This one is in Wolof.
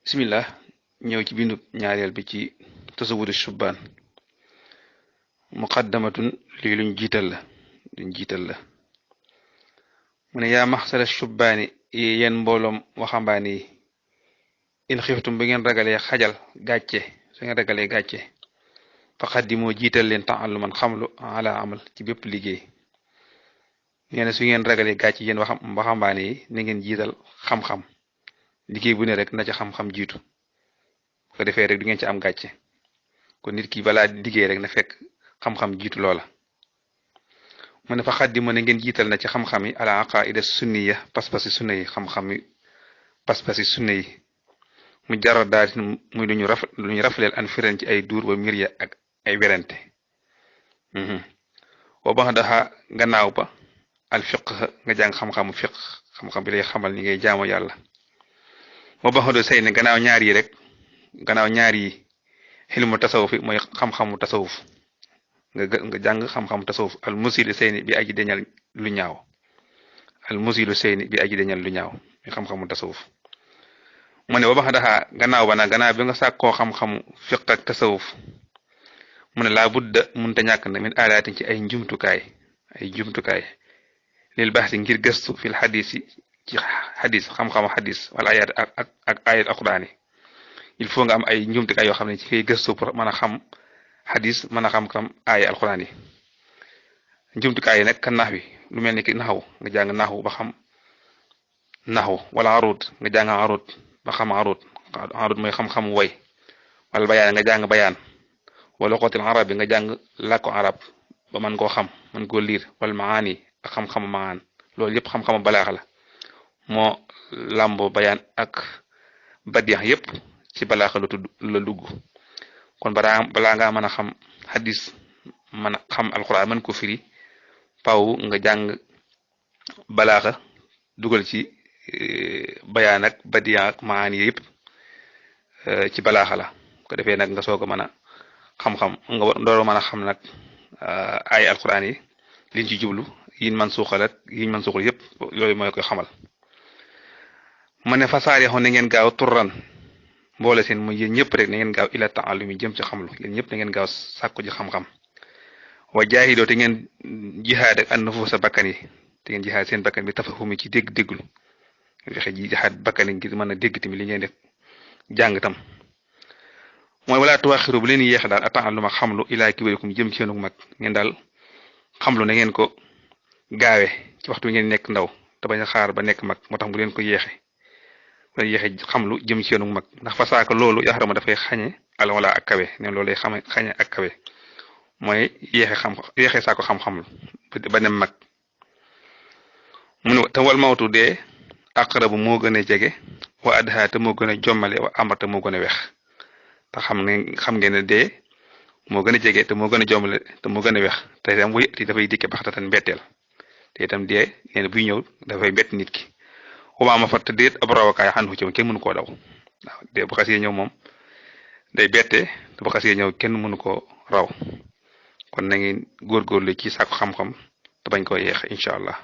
bismillah ñëw ci bindu ñaareel bi ci tasawudu shubbaan muqaddamatun lii luñ jiital la mu ne yaa maxsara shubbaani yéen mbooloom waxambaane yi in xiftum bu ngeen ragalee xajal gàcce su ngeen ragalee gàcce faqaddimoo jiital leen ta'alluman xamlu ala amal ci bépp liggéey nee na su ngeen ragalee gàcce yéen waxambaane yi na ngeen jiital xam-xam liggéey bu ne rek na ca xam-xam jiitu bu ko defee rek du ngeen ci am gàcce kon nit ki balaa liggéey rek na fekk xam-xam jiitu loola mu ne fa xaddimu ne ngeen jiital na ci xam-xam yi ala aqaida sunniya pas-pasi sunna yi xam-xam yi pas-pasi sunna yi mu jara daati muy lu ñu rafleel an firen ci ay duur ba mbir ya ak ay werante wa bax daxa gannaaw ba al fiq nga jàng xam-xamu fiq xam-xam bi lay xamal ni ngay jaamu yàlla wa baxado say ne gannaaw ñaar yi xilmu tasawuf mooy xam-xamu tasawuf nga jàng xam-xamu tasawuf al musilu seyni bi aji deñal lu ñaaw al musilu seyni bi aji deñal lu ñaaw muy xam-xamu tasawuf mu ne wa bax daxa gannaaw ba nag gannaaw bi nga sàkkoo xam-xamu fiq ak tasawuf mu ne laa budda munta ñàkk na min alaatin ci ay jumtukaay lil baxsi ngir gëstu fil xadis yi ci xadis xam-xamu xadis wala ayat ak ayat alquraan yi il faut nga am ay njumtukaay yoo xam ne ci koy gëstu pour mën a xam xadis mën a xam kam aaya alquraan yi njumtukaay yi nag kan nax wi lu mel ni ki naxaw nga jàng naxu ba xam naxu wala arut nga jàng arut ba xam arut mooy xam-xamu woy wala bayaan nga jàng bayaan wala xotil arab bi nga jàng làkku arab ba mën koo xam mën koo liir wala maani ak xam-xamu maan loolu yëpp xam-xamu balaax la moo làmboo bayaan ak badiyax yépp ci balaaxa la dugg kon balaa nga mën a xam hadis mën a xam alquran mën ko firi paw nga jàng balaaxa dugal ci bayaan ak badiyax ak maani yépp ci balaaxa la ko defee nag nga soog a mën a xam-xam nga dooro mën a xam nag ay alquran yi liñ ci jublu yiñ man suuxal ak yiñ man suuxal yépp yooyu mooy koy xamal mu ne fasaare xoon na ngeen gaaw turran mboole seen muy yéen ñëpp rek na ngeen gaaw ila ta'allumi jëm ci xamlu yéen ñëpp na ngeen gaaw sàkku ji xam-xam wa jaahidoo te ngeen jihaad ak an nufuusa bakkan yi te ngeen jihaad seen bakkan bi tafahumi ci dégg-dégglu ngeen fexe jihaad bakkan yi ngir mën a dégg tamit li ngeen def jàng tam mooy wala tuwaxiru bu leen yéexe daal a ta'alluma xamlu ilaa kibarikum jëm ci seenu mag ngeen daal xamlu na ngeen ko gaawe ci waxtu ngeen nekk ndaw te bañ a xaar ba nekk mag moo tax bu leen ko yéexe wala yéexe xamlu jëm ci yoonu mag ndax fa saaka loolu yaxarama dafay xañe al wala ak kawe neen loolu lay xañe ak kawe mooy yéexe saako xam-xam ba nem mag mu ne te wal mawtu dee aqrabu moo gën a jege wa adha te moo gën a jommale wa amar te moo gën a wex te xam ngeen ne dee moo gën a jege te moo gën a jommale te moo gën a wex te itam wuy ti dafay dikke baxtatan mbetteel te itam dee nee na buy ñëw dafay bett nit ki xumaa ma fat te déet ab rawakaay xan ci kenn mënu koo daw waaw dee bu xasee ñëw moom day bette te bu xasee ñëw kenn mënu koo raw kon na ngeen góorgóorlu ci sàkku xam-xam te bañ koo yeex incha allah